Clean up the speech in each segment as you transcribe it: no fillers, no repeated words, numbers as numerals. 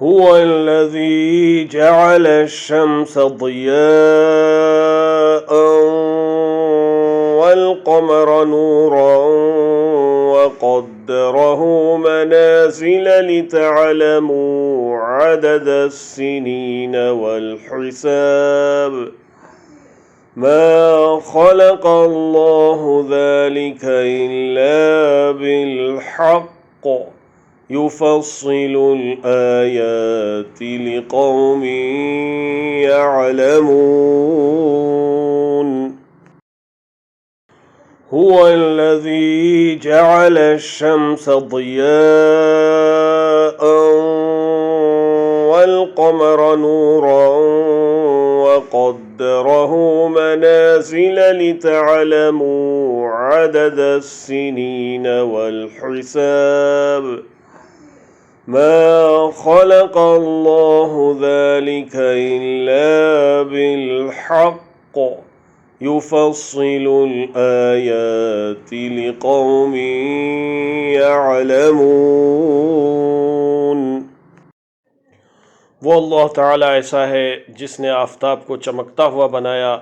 هو الذي جعل الشمس ضياء والقمر نورا وقدره منازل لتعلموا عدد السنين والحساب ما خلق الله ذلك إلا بالحق يفصل الآيات لقوم يعلمون هو الذي جعل الشمس ضياء والقمر نورا وقدره منازل لتعلموا عدد السنين والحساب ما خلق الله ذلك إلا بالحق يفصل الآيات لقوم يعلمون। वो अल्लाह ताला ऐसा है जिसने आफ़ताब को चमकता हुआ बनाया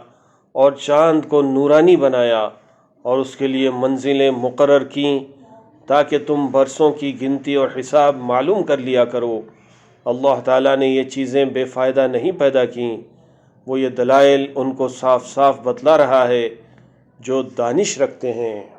और चाँद को नूरानी बनाया और उसके लिए मंजिलें मुकर्रर की ताकि तुम बरसों की गिनती और हिसाब मालूम कर लिया करो। अल्लाह ताला ने ये चीज़ें बेफ़ायदा नहीं पैदा की, वो ये दलाइल उनको साफ साफ बतला रहा है जो दानिश रखते हैं।